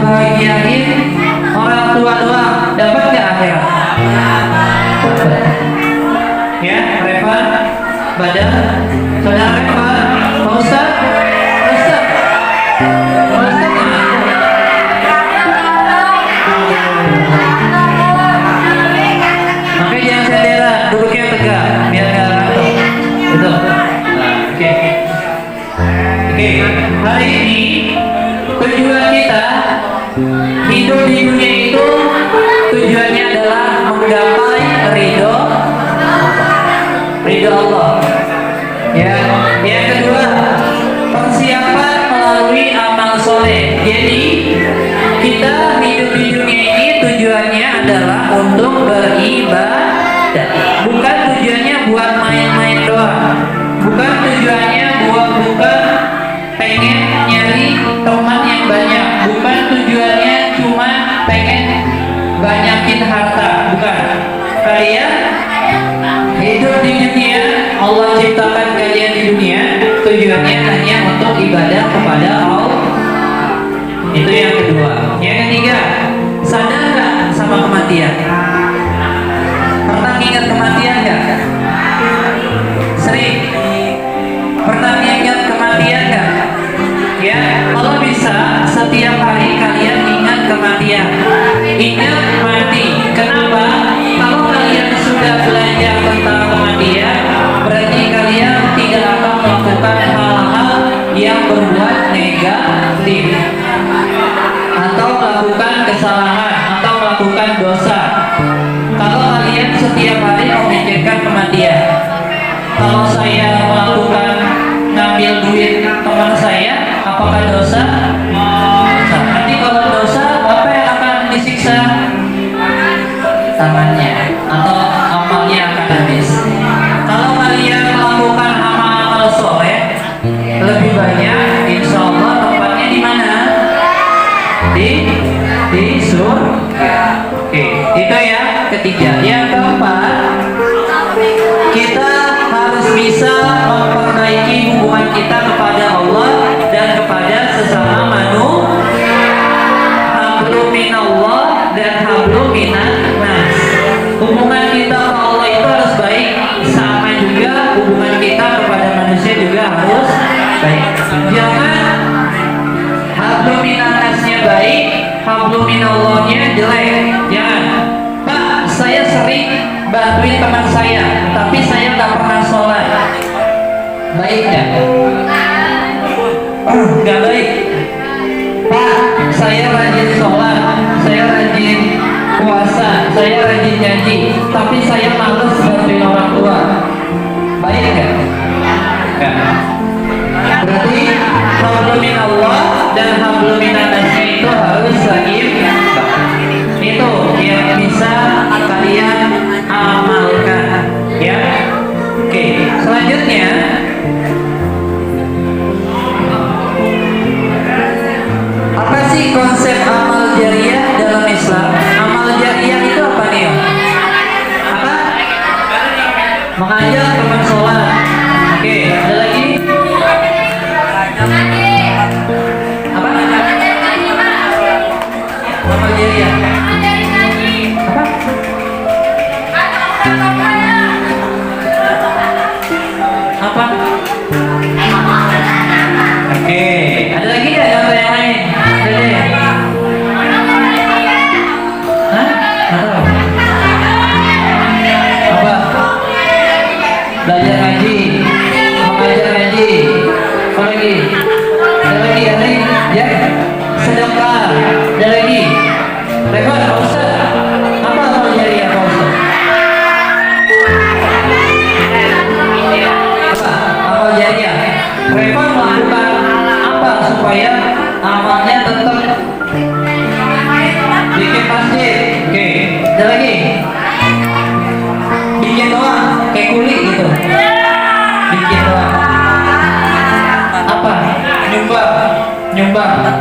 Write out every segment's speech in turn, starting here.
ngebahagiain orang tua doang, dapat nggak akhirat? Ya, Revan, Badar, saudara Revan, Pak Ustaz, Pak Ustaz, Pak Ustaz makanya jangan senderan, duduknya tegak, biar nggak ngantuk. Itu. Nah, oke. Hari ini tujuan kita hidup di dunia itu tujuannya adalah menggapai ridho Allah. Ya, yang kedua persiapan melalui amal soleh. Jadi kita hidup di dunia ini tujuannya adalah untuk beribadah, bukan tujuannya buat main-main doang, bukan tujuannya bukan pengen nyari teman yang banyak, bukan tujuannya cuma pengen banyakin harta, bukan. Kalian hidup di dunia, Allah ciptakan kalian di dunia, tujuannya hanya untuk ibadah kepada Allah. Itu yang kedua. Yang ketiga, sadar nggak sama kematian? Pernah ingat kematian nggak? Sering. Pernah ingat kematian nggak? Ya, kalau bisa setiap hari kalian ingat kematian, ingat mati. Kenapa? Kalau kalian sudah belajar tentang kematian, berarti kalian tidak akan melakukan hal-hal yang berbuat negatif, atau melakukan kesalahan, atau melakukan dosa. Kalau kalian setiap hari memikirkan kematian, kalau saya melakukan ngambil duit teman saya, apakah dosa? Dosa. Nanti kalau dosa, apa yang akan disiksa? Tangannya atau amalnya akan habis. Kalau kalian melakukan amal-amal soleh lebih banyak, insya Allah tempatnya di mana? Di surga. Oke, itu ya ketiga. Yang keempat, kita harus bisa memperbaiki hubungan kita kepada Allah dan kepada sesama manusia. Hablum minallah dan hablum minan nas. Hubungan kita ke Allah itu harus baik, sama juga hubungan kita kepada manusia juga harus baik. Jangan hablum minan nasnya baik, hablum minallahnya jelek. Jangan. Pak, saya sering bantuin teman saya, tapi saya nggak pernah sholat. Baik nggak? Nggak baik. Pak, saya rajin sholat, saya rajin puasa, saya rajin janji, tapi saya malas bantuin orang tua. Baik nggak? Nggak. Berarti hablum minallah dan hablum minan nas itu harus seimbang. Itu yang bisa kalian amalkan, ya. Oke, selanjutnya apa sih konsep amal jariah dalam Islam? Amal jariah itu apa nih? Apa? Mengajak teman sholat. Oke, ada lagi? Apa? Amal jariah. Apa? Oke, ada lagi nggak yang lain? Ada deh. Hah? Apa? Belajar ngaji, mengajar ngaji. Apa lagi? Ada lagi, ada lagi? Ya, sedekah. Ada lagi? Rekor, Pak Ustaz. Apa amal jariah, Pak Ustaz? Amal jariah. Rekor melakukan apa supaya amalnya tetap? Bikin masjid. Oke, ada lagi? Bikin doang, kayak kulit gitu. Bikin doang. Apa? Nyumbang.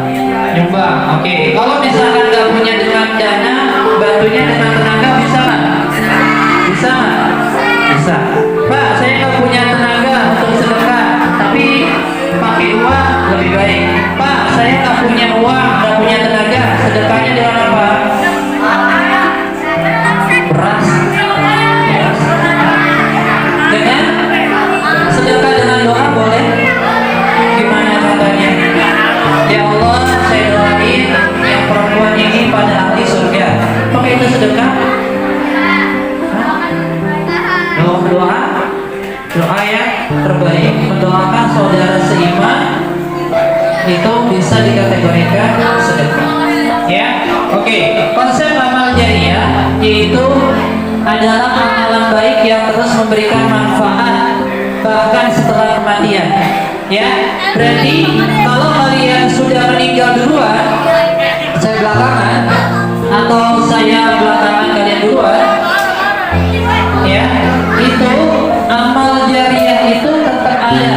Oke. Kalau misalkan nggak punya dengan dana, bantunya dengan tenaga bisa nggak? Bisa nggak? Bisa. Pak, saya nggak punya tenaga untuk sedekah, tapi pakai uang lebih baik. Pak, saya nggak punya uang, nggak punya tenaga, dikategorikan sedekah. Ya, oke. Konsep amal jariah yaitu adalah amalan baik yang terus memberikan manfaat bahkan setelah kematian. Ya, berarti kalau kalian sudah meninggal duluan, saya belakangan, atau saya belakangan kalian duluan, ya, itu amal jariah itu tetap ada.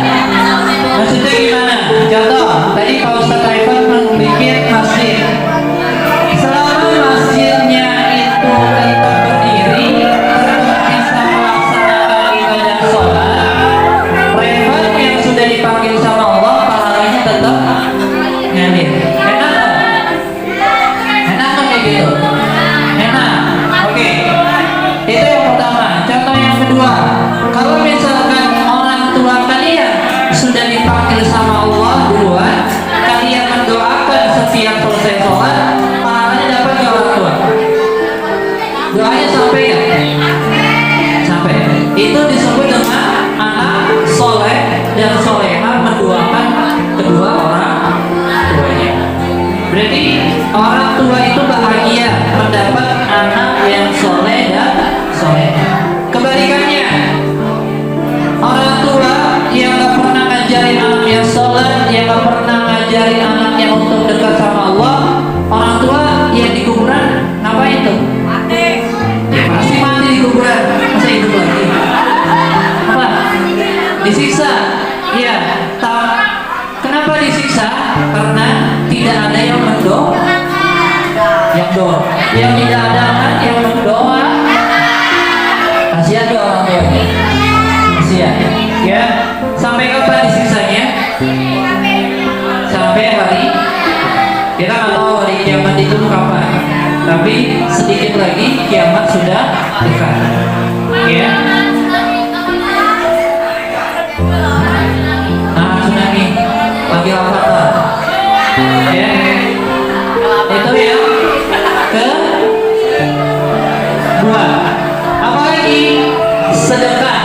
Maksudnya gimana? Contoh, tadi Pak Ustadz Raifat membuat masjid. Selama masjidnya itu tetap berdiri, tetap bisa melaksanakan ibadah sholat, Raifat yang sudah dipanggil sama Allah, pahalanya tetap ngalir. Enak nggak? Enak nggak kayak gitu? Enak. Oke. Itu yang pertama. Contoh yang kedua, kalau misalkan orang tua kalian sudah dipanggil sama Allah duluan, kalian mendoakan setiap selesai sholat, pahalanya dapat ke orang tua. Doanya sampai ya? Sampai. Itu disebut dengan anak soleh dan solehah mendoakan kedua orang tuanya. Berarti orang tua itu bahagia mendapat anak yang soleh dan solehah. Kebalikannya, orang tua yang gak pernah ngajarin anaknya sholat, yang gak pernah ngajarin anaknya untuk dekat sama Allah, orang tua yang di kuburan ngapain tuh? Mati. Ya pasti mati di kuburan, masa hidup lagi? Apa? Disiksa. Iya. Kenapa disiksa? Karena tidak ada yang mendoa, yang tidak ada anak yang mendoa. Kasihan doa orang tuanya. Kasihan. Ya. Sampai kapan disiksanya? Sampai hari, kita nggak tahu hari kiamat itu kapan, tapi sedikit lagi kiamat sudah dekat. Ya. Nah, tsunami lagi apa? Ya. Itu yang kedua. Apalagi sedekah,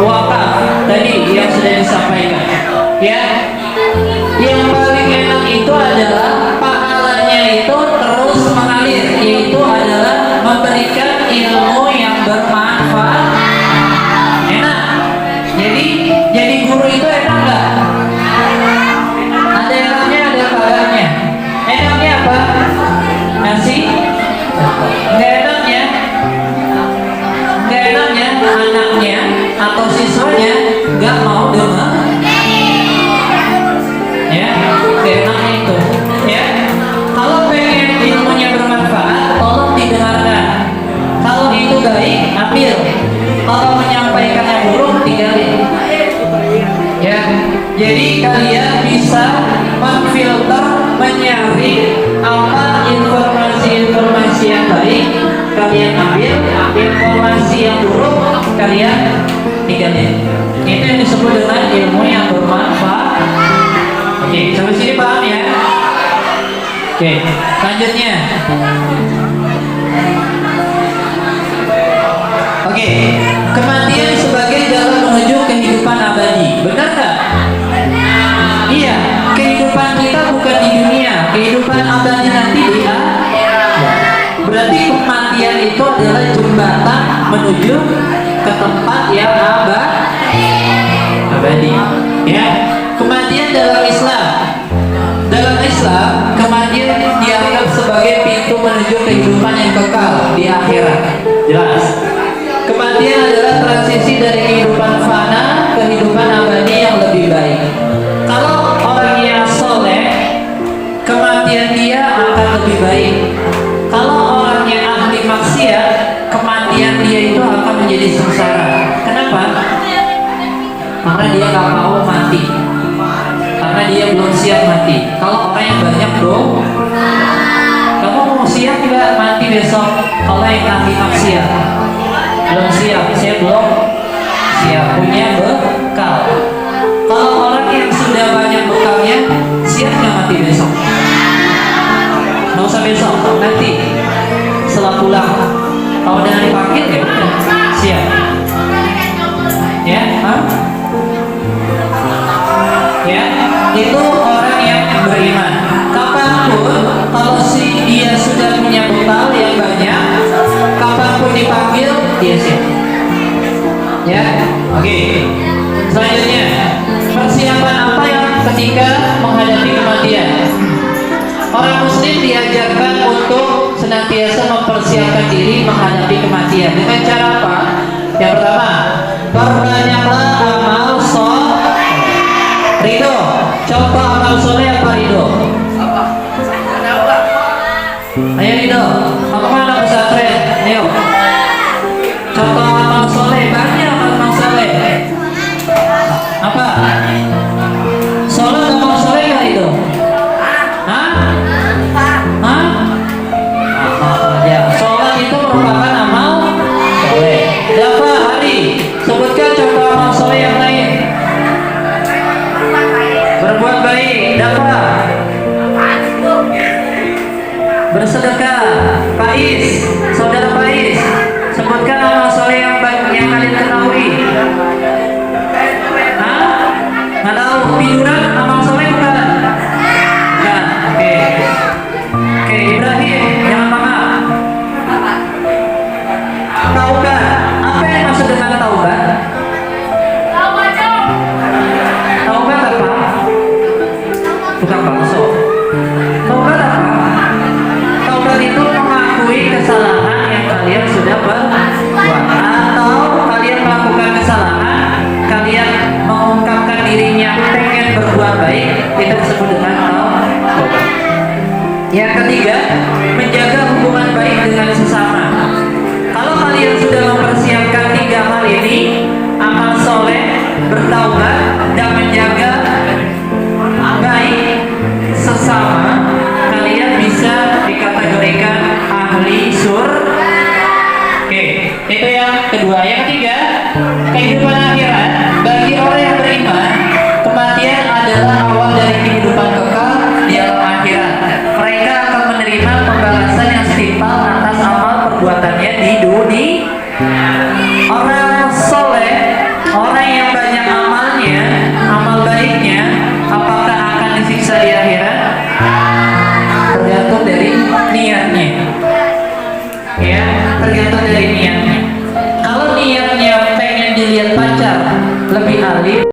wakaf tadi yang sudah disampaikan. Ya, yang paling enak itu adalah pahalanya itu terus mengalir, yaitu adalah memberikan ilmu yang bermanfaat. Enak. Jadi guru itu enak nggak? Ada enaknya, ada kagaknya. Enaknya apa? Nasi. Nggak enaknya anaknya atau siswanya nggak mau dengar. Ya, enaknya itu. Ya, kalau pengen ilmunya bermanfaat, tolong didengarkan. Kalau itu baik, ambil. Kalau menyampaikan yang buruk, tinggalin. Ya, jadi kalian bisa memfilter, menyaring apa informasi yang baik, kalian ambil. Informasi yang buruk, kalian tinggalin. Itu yang disebut dengan ilmu yang bermanfaat. Oke, sampai sini paham ya? Oke, selanjutnya. Oke, kematian sebagai jalan menuju kehidupan abadi. Benar nggak? Iya, kehidupan kita bukan di dunia, kehidupan abadi nanti di akhirat. Berarti kematian itu adalah jembatan menuju ke tempat yang abadi. Ya, kematian dalam Islam. Dalam Islam, kematian dianggap sebagai pintu menuju kehidupan yang kekal di akhirat. Jelas. Kematian adalah transisi dari kehidupan fana ke kehidupan abadi yang lebih baik. Kalau orangnya soleh, kematian dia akan lebih baik. Kalau orangnya ahli maksiat, kematian dia itu akan menjadi sengsara. Kenapa? Karena dia nggak mau mati, karena dia belum siap mati. Kalau orang yang banyak dong, kamu mau siap nggak mati besok? Kalau yang ahli maksiat belum siap, saya belum siap, punya bekal. Kalau orang yang sudah banyak bekalnya, siap nggak mati besok? Nggak usah besok, nanti setelah pulang. Kalau udah dipanggil ya udah siap. Ya, ya, itu orang yang beriman. Kamu Oke. Selanjutnya, persiapan apa yang ketika menghadapi kematian? Orang muslim diajarkan untuk senantiasa mempersiapkan diri menghadapi kematian. Dengan cara apa? Yang pertama, perbanyaklah amal soleh. Ridho, contoh amal soleh apa Ridho? Ayo Ridho, mau kemana pesantren? Ayo. Contoh amal soleh, banyak amal soleh. Apa? Sholat amal soleh nggak itu? Hah? Hah? Ya, sholat itu merupakan amal soleh. Dafa Hari, sebutkan contoh amal soleh yang lain. Berbuat baik, Dafa. Bersedekah, Faiz, saudara Faiz, sebutkan amal soleh yang kalian ketahui. Hah? Nggak tahu? Tiduran amal soleh bukan? Bukan. Oke. Oke, Ibrahim, jangan lama. Taubat. Apa yang maksud dengan taubat? Taubat apa? Bukan bakso. Taubat apa? Taubat itu mengakui kesalahan yang kalian sudah berbuat, atau kalian melakukan kesalahan, kalian mengungkapkan dirinya pengen berbuat baik, itu disebut dengan taubat. Yang ketiga, menjaga hubungan baik dengan sesama. Kalau kalian sudah mempersiapkan 3 hal ini, amal soleh, bertaubat, dan menjaga baik sesama, kalian bisa dikategorikan ahli surga. Oke, itu yang kedua. Yang ketiga, kehidupan akhirat. Bagi orang yang beriman, kematian adalah awal dari kehidupan kekal di alam akhirat. Mereka akan menerima pembalasan yang setimpal atas amal perbuatannya di dunia. Orang soleh, orang yang banyak amalnya, amal baiknya, apakah akan disiksa di akhirat? Tergantung dari niatnya. Ya, tergantung dari niatnya. Kalau niatnya pengen dilihat pacar lebih alim,